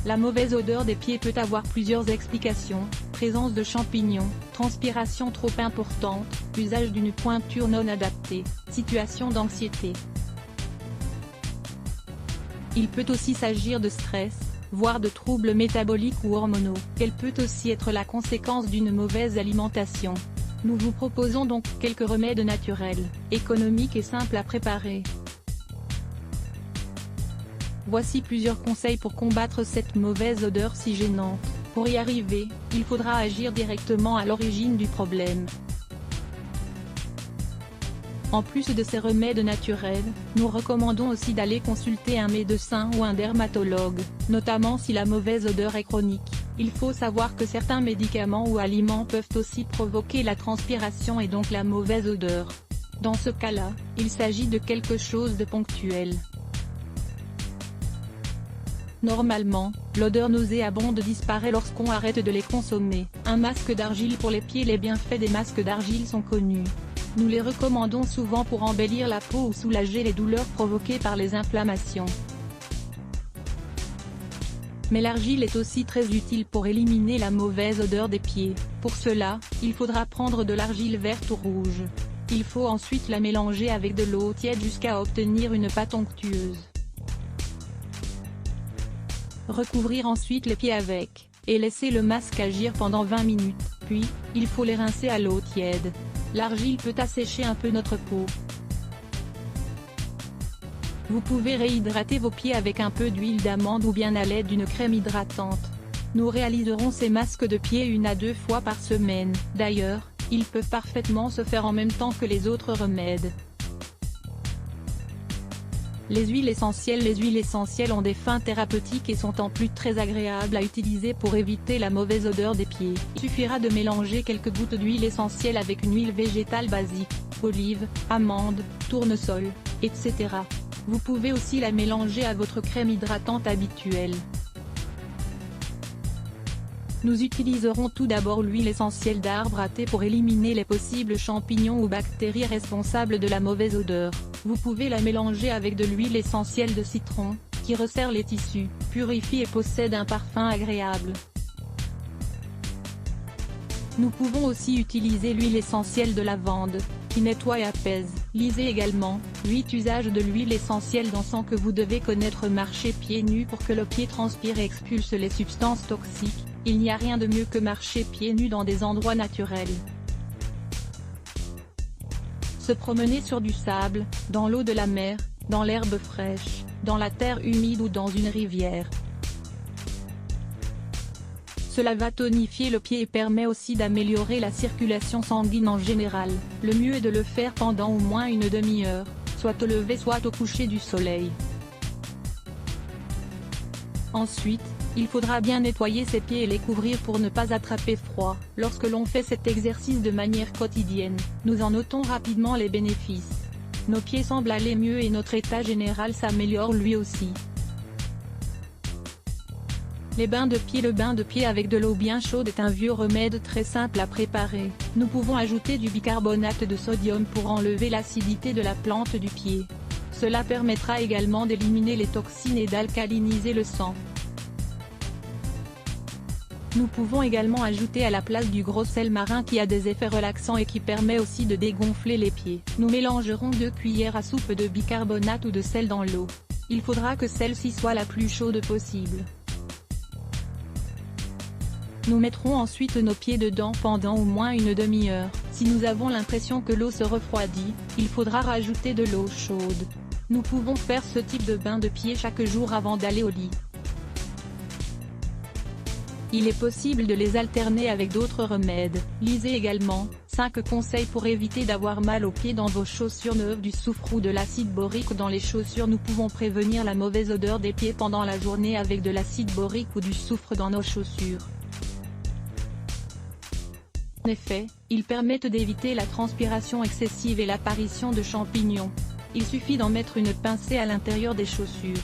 La mauvaise odeur des pieds peut avoir plusieurs explications: présence de champignons, transpiration trop importante, usage d'une pointure non adaptée, situation d'anxiété. Il peut aussi s'agir de stress, voire de troubles métaboliques ou hormonaux. Elle peut aussi être la conséquence d'une mauvaise alimentation. Nous vous proposons donc quelques remèdes naturels, économiques et simples à préparer. Voici plusieurs conseils pour combattre cette mauvaise odeur si gênante. Pour y arriver, il faudra agir directement à l'origine du problème. En plus de ces remèdes naturels, nous recommandons aussi d'aller consulter un médecin ou un dermatologue, notamment si la mauvaise odeur est chronique. Il faut savoir que certains médicaments ou aliments peuvent aussi provoquer la transpiration et donc la mauvaise odeur. Dans ce cas-là, il s'agit de quelque chose de ponctuel. Normalement, l'odeur nauséabonde disparaît lorsqu'on arrête de les consommer. Un masque d'argile pour les pieds. Les bienfaits des masques d'argile sont connus. Nous les recommandons souvent pour embellir la peau ou soulager les douleurs provoquées par les inflammations. Mais l'argile est aussi très utile pour éliminer la mauvaise odeur des pieds. Pour cela, il faudra prendre de l'argile verte ou rouge. Il faut ensuite la mélanger avec de l'eau tiède jusqu'à obtenir une pâte onctueuse. Recouvrir ensuite les pieds avec, et laisser le masque agir pendant 20 minutes, puis, il faut les rincer à l'eau tiède. L'argile peut assécher un peu notre peau. Vous pouvez réhydrater vos pieds avec un peu d'huile d'amande ou bien à l'aide d'une crème hydratante. Nous réaliserons ces masques de pieds 1 à 2 fois par semaine. D'ailleurs, ils peuvent parfaitement se faire en même temps que les autres remèdes. Les huiles essentielles ont des fins thérapeutiques et sont en plus très agréables à utiliser pour éviter la mauvaise odeur des pieds. Il suffira de mélanger quelques gouttes d'huile essentielle avec une huile végétale basique, olive, amande, tournesol, etc. Vous pouvez aussi la mélanger à votre crème hydratante habituelle. Nous utiliserons tout d'abord l'huile essentielle d'arbre à thé pour éliminer les possibles champignons ou bactéries responsables de la mauvaise odeur. Vous pouvez la mélanger avec de l'huile essentielle de citron, qui resserre les tissus, purifie et possède un parfum agréable. Nous pouvons aussi utiliser l'huile essentielle de lavande, qui nettoie et apaise. Lisez également, 8 usages de l'huile essentielle d'encens que vous devez connaître. Marcher pieds nus pour que le pied transpire et expulse les substances toxiques. Il n'y a rien de mieux que marcher pieds nus dans des endroits naturels. Se promener sur du sable, dans l'eau de la mer, dans l'herbe fraîche, dans la terre humide ou dans une rivière. Cela va tonifier le pied et permet aussi d'améliorer la circulation sanguine en général. Le mieux est de le faire pendant au moins une demi-heure, soit au lever soit au coucher du soleil. Ensuite, il faudra bien nettoyer ses pieds et les couvrir pour ne pas attraper froid. Lorsque l'on fait cet exercice de manière quotidienne, nous en notons rapidement les bénéfices. Nos pieds semblent aller mieux et notre état général s'améliore lui aussi. Les bains de pied. Le bain de pied avec de l'eau bien chaude est un vieux remède très simple à préparer. Nous pouvons ajouter du bicarbonate de sodium pour enlever l'acidité de la plante du pied. Cela permettra également d'éliminer les toxines et d'alcaliniser le sang. Nous pouvons également ajouter à la place du gros sel marin qui a des effets relaxants et qui permet aussi de dégonfler les pieds. Nous mélangerons 2 cuillères à soupe de bicarbonate ou de sel dans l'eau. Il faudra que celle-ci soit la plus chaude possible. Nous mettrons ensuite nos pieds dedans pendant au moins une demi-heure. Si nous avons l'impression que l'eau se refroidit, il faudra rajouter de l'eau chaude. Nous pouvons faire ce type de bain de pied chaque jour avant d'aller au lit. Il est possible de les alterner avec d'autres remèdes. Lisez également, 5 conseils pour éviter d'avoir mal aux pieds dans vos chaussures neuves. Du soufre ou de l'acide borique dans les chaussures. Nous pouvons prévenir la mauvaise odeur des pieds pendant la journée avec de l'acide borique ou du soufre dans nos chaussures. En effet, ils permettent d'éviter la transpiration excessive et l'apparition de champignons. Il suffit d'en mettre une pincée à l'intérieur des chaussures.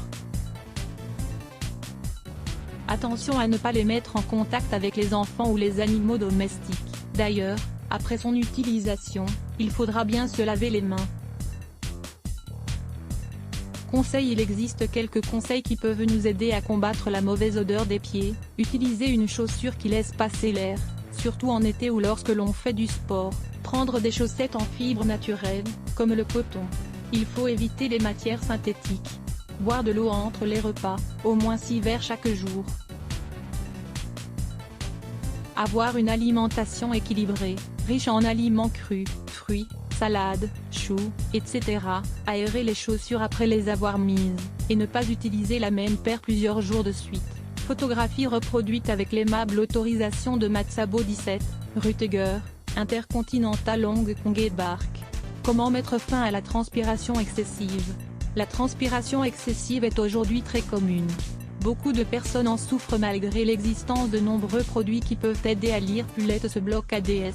Attention à ne pas les mettre en contact avec les enfants ou les animaux domestiques. D'ailleurs, après son utilisation, il faudra bien se laver les mains. Conseil: il existe quelques conseils qui peuvent nous aider à combattre la mauvaise odeur des pieds. Utilisez une chaussure qui laisse passer l'air, surtout en été ou lorsque l'on fait du sport. Prendre des chaussettes en fibre naturelle, comme le coton. Il faut éviter les matières synthétiques. Boire de l'eau entre les repas, au moins 6 verres chaque jour. Avoir une alimentation équilibrée, riche en aliments crus, fruits, salades, choux, etc. Aérer les chaussures après les avoir mises, et ne pas utiliser la même paire plusieurs jours de suite. Photographie reproduite avec l'aimable autorisation de Matsabo 17, Rüteger, Intercontinental Hong Kong et Bark. Comment mettre fin à la transpiration excessive? La transpiration excessive est aujourd'hui très commune. Beaucoup de personnes en souffrent malgré l'existence de nombreux produits qui peuvent aider à lire. Pulette se bloque ADS.